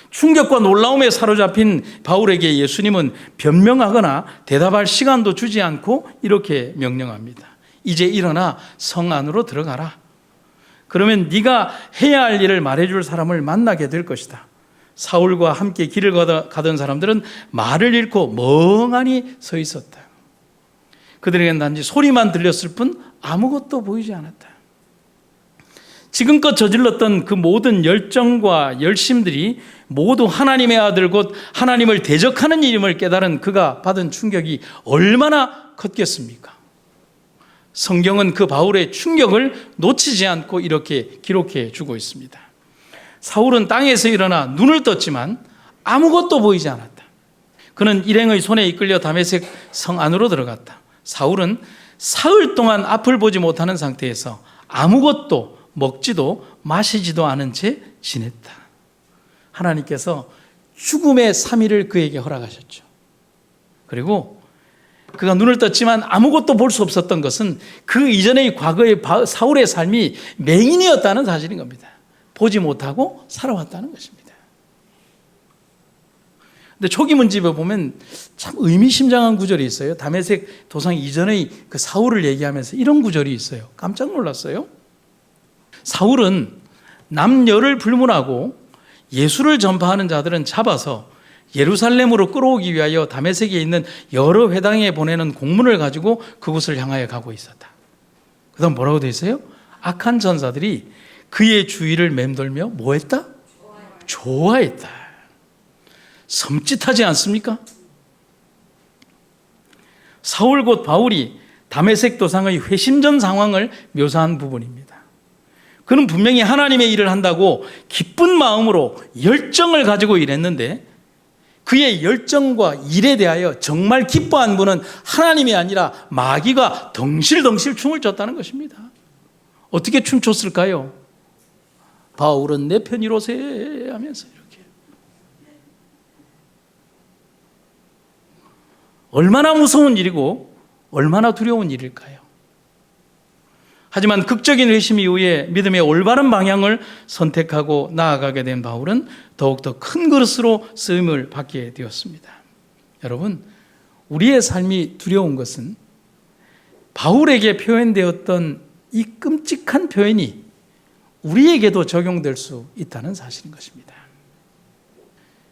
충격과 놀라움에 사로잡힌 바울에게 예수님은 변명하거나 대답할 시간도 주지 않고 이렇게 명령합니다. 이제 일어나 성 안으로 들어가라. 그러면 네가 해야 할 일을 말해줄 사람을 만나게 될 것이다. 사울과 함께 길을 가던 사람들은 말을 잃고 멍하니 서 있었다. 그들에겐 단지 소리만 들렸을 뿐 아무것도 보이지 않았다. 지금껏 저질렀던 그 모든 열정과 열심들이 모두 하나님의 아들 곧 하나님을 대적하는 일임을 깨달은 그가 받은 충격이 얼마나 컸겠습니까? 성경은 그 바울의 충격을 놓치지 않고 이렇게 기록해 주고 있습니다. 사울은 땅에서 일어나 눈을 떴지만 아무것도 보이지 않았다. 그는 일행의 손에 이끌려 다메섹 성 안으로 들어갔다. 사울은 사흘 동안 앞을 보지 못하는 상태에서 아무것도 먹지도 마시지도 않은 채 지냈다. 하나님께서 죽음의 3일을 그에게 허락하셨죠. 그리고 그가 눈을 떴지만 아무것도 볼 수 없었던 것은 그 이전의 과거의 사울의 삶이 맹인이었다는 사실인 겁니다. 보지 못하고 살아왔다는 것입니다. 근데 초기 문집에 보면 참 의미심장한 구절이 있어요. 다메섹 도상 이전의 그 사울을 얘기하면서 이런 구절이 있어요. 깜짝 놀랐어요. 사울은 남녀를 불문하고 예수를 전파하는 자들은 잡아서 예루살렘으로 끌어오기 위하여 다메섹에 있는 여러 회당에 보내는 공문을 가지고 그곳을 향하여 가고 있었다. 그 다음 뭐라고 되어 있어요? 악한 전사들이 그의 주위를 맴돌며 뭐 했다? 좋아했다. 섬찟하지 않습니까? 사울 곧 바울이 다메섹 도상의 회심전 상황을 묘사한 부분입니다. 그는 분명히 하나님의 일을 한다고 기쁜 마음으로 열정을 가지고 일했는데 그의 열정과 일에 대하여 정말 기뻐한 분은 하나님이 아니라 마귀가 덩실덩실 춤을 췄다는 것입니다. 어떻게 춤췄을까요? 바울은 내 편이로세 하면서 이렇게. 얼마나 무서운 일이고 얼마나 두려운 일일까요? 하지만 극적인 회심 이후에 믿음의 올바른 방향을 선택하고 나아가게 된 바울은 더욱더 큰 그릇으로 쓰임을 받게 되었습니다. 여러분, 우리의 삶이 두려운 것은 바울에게 표현되었던 이 끔찍한 표현이 우리에게도 적용될 수 있다는 사실인 것입니다.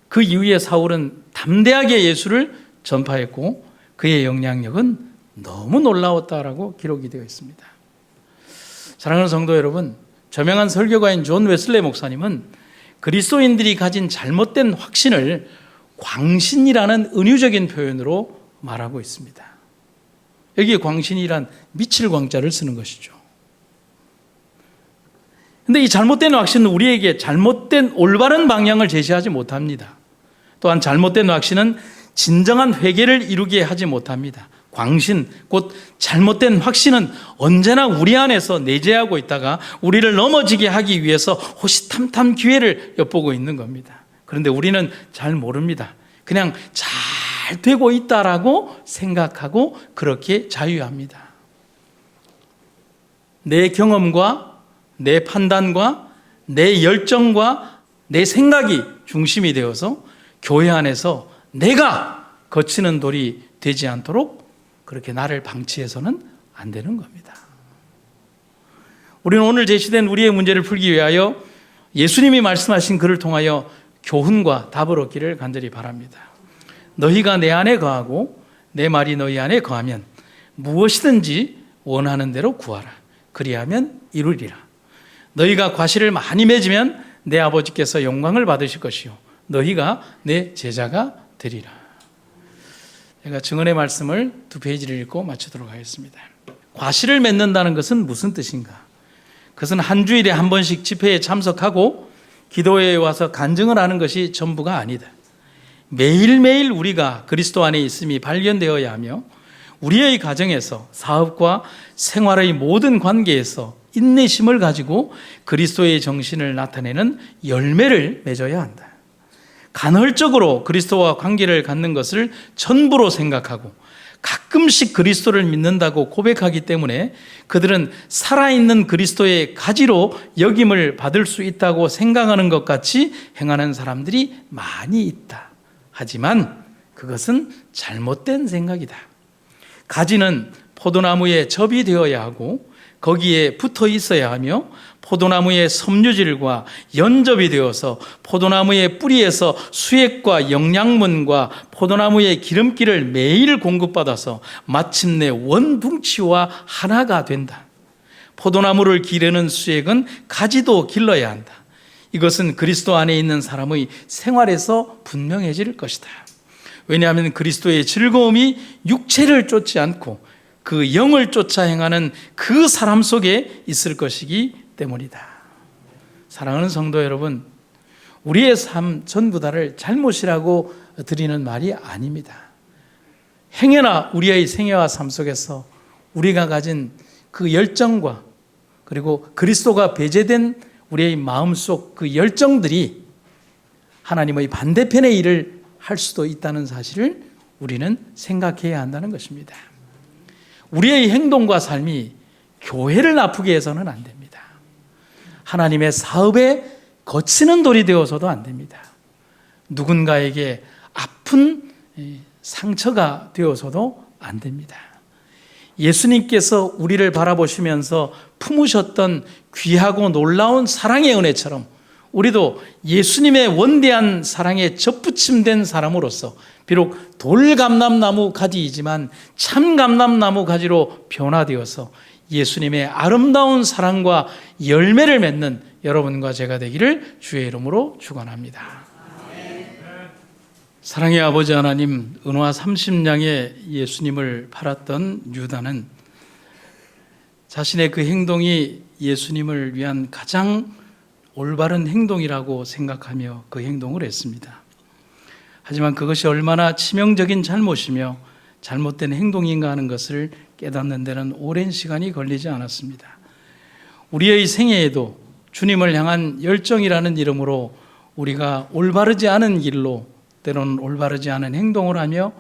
그 이후에 사울은 담대하게 예수를 전파했고 그의 영향력은 너무 놀라웠다라고 기록이 되어 있습니다. 사랑하는 성도 여러분, 저명한 설교가인 존 웨슬레 목사님은 그리스도인들이 가진 잘못된 확신을 광신이라는 은유적인 표현으로 말하고 있습니다. 여기에 광신이란 미칠 광자를 쓰는 것이죠. 그런데 이 잘못된 확신은 우리에게 잘못된 올바른 방향을 제시하지 못합니다. 또한 잘못된 확신은 진정한 회개를 이루게 하지 못합니다. 광신, 곧 잘못된 확신은 언제나 우리 안에서 내재하고 있다가 우리를 넘어지게 하기 위해서 호시탐탐 기회를 엿보고 있는 겁니다. 그런데 우리는 잘 모릅니다. 그냥 잘 되고 있다라고 생각하고 그렇게 자유합니다. 내 경험과 내 판단과 내 열정과 내 생각이 중심이 되어서 교회 안에서 내가 거치는 돌이 되지 않도록 그렇게 나를 방치해서는 안 되는 겁니다. 우리는 오늘 제시된 우리의 문제를 풀기 위하여 예수님이 말씀하신 그를 통하여 교훈과 답을 얻기를 간절히 바랍니다. 너희가 내 안에 거하고 내 말이 너희 안에 거하면 무엇이든지 원하는 대로 구하라. 그리하면 이루리라. 너희가 과실을 많이 맺으면 내 아버지께서 영광을 받으실 것이요 너희가 내 제자가 되리라. 제가 증언의 말씀을 2페이지를 읽고 마치도록 하겠습니다. 과실을 맺는다는 것은 무슨 뜻인가? 그것은 한 주일에 한 번씩 집회에 참석하고 기도회에 와서 간증을 하는 것이 전부가 아니다. 매일매일 우리가 그리스도 안에 있음이 발견되어야 하며 우리의 가정에서 사업과 생활의 모든 관계에서 인내심을 가지고 그리스도의 정신을 나타내는 열매를 맺어야 한다. 간헐적으로 그리스도와 관계를 갖는 것을 전부로 생각하고 가끔씩 그리스도를 믿는다고 고백하기 때문에 그들은 살아있는 그리스도의 가지로 여김을 받을 수 있다고 생각하는 것 같이 행하는 사람들이 많이 있다. 하지만 그것은 잘못된 생각이다. 가지는 포도나무에 접이 되어야 하고 거기에 붙어 있어야 하며 포도나무의 섬유질과 연접이 되어서 포도나무의 뿌리에서 수액과 영양분과 포도나무의 기름기를 매일 공급받아서 마침내 원둥치와 하나가 된다. 포도나무를 기르는 수액은 가지도 길러야 한다. 이것은 그리스도 안에 있는 사람의 생활에서 분명해질 것이다. 왜냐하면 그리스도의 즐거움이 육체를 쫓지 않고 그 영을 쫓아 행하는 그 사람 속에 있을 것이기 때문이다. 사랑하는 성도 여러분, 우리의 삶 전부 다를 잘못이라고 드리는 말이 아닙니다. 행여나 우리의 생애와 삶 속에서 우리가 가진 그 열정과 그리고 그리스도가 배제된 우리의 마음속 그 열정들이 하나님의 반대편의 일을 할 수도 있다는 사실을 우리는 생각해야 한다는 것입니다. 우리의 행동과 삶이 교회를 나쁘게 해서는 안 됩니다. 하나님의 사업에 거치는 돌이 되어서도 안 됩니다. 누군가에게 아픈 상처가 되어서도 안 됩니다. 예수님께서 우리를 바라보시면서 품으셨던 귀하고 놀라운 사랑의 은혜처럼 우리도 예수님의 원대한 사랑에 접붙임된 사람으로서 비록 돌감람나무 가지이지만 참감람나무 가지로 변화되어서 예수님의 아름다운 사랑과 열매를 맺는 여러분과 제가 되기를 주의 이름으로 축원합니다. 사랑의 아버지 하나님, 은화 30냥에 예수님을 팔았던 유다는 자신의 그 행동이 예수님을 위한 가장 올바른 행동이라고 생각하며 그 행동을 했습니다. 하지만 그것이 얼마나 치명적인 잘못이며 잘못된 행동인가 하는 것을 깨닫는 데는 오랜 시간이 걸리지 않았습니다. 우리의 생애에도 주님을 향한 열정이라는 이름으로 우리가 올바르지 않은 길로, 때로는 올바르지 않은 행동을 하며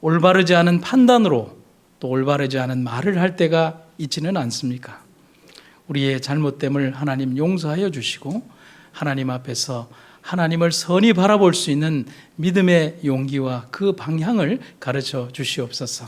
올바르지 않은 판단으로 또 올바르지 않은 말을 할 때가 있지는 않습니까? 우리의 잘못됨을 하나님 용서하여 주시고 하나님 앞에서 하나님을 선히 바라볼 수 있는 믿음의 용기와 그 방향을 가르쳐 주시옵소서.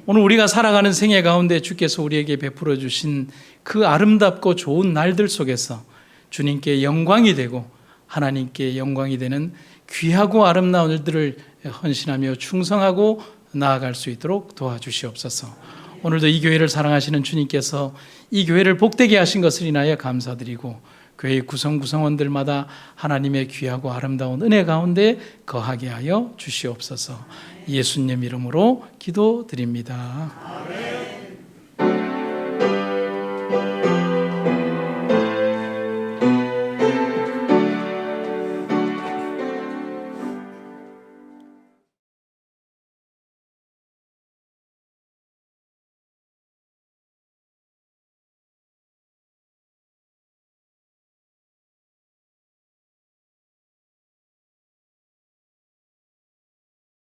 오늘 우리가 살아가는 생애 가운데 주께서 우리에게 베풀어 주신 그 아름답고 좋은 날들 속에서 주님께 영광이 되고 하나님께 영광이 되는 귀하고 아름다운 일들을 헌신하며 충성하고 나아갈 수 있도록 도와주시옵소서. 오늘도 이 교회를 사랑하시는 주님께서 이 교회를 복되게 하신 것을 인하여 감사드리고 교회의 구성원들마다 하나님의 귀하고 아름다운 은혜 가운데 거하게 하여 주시옵소서. 예수님 이름으로 기도드립니다.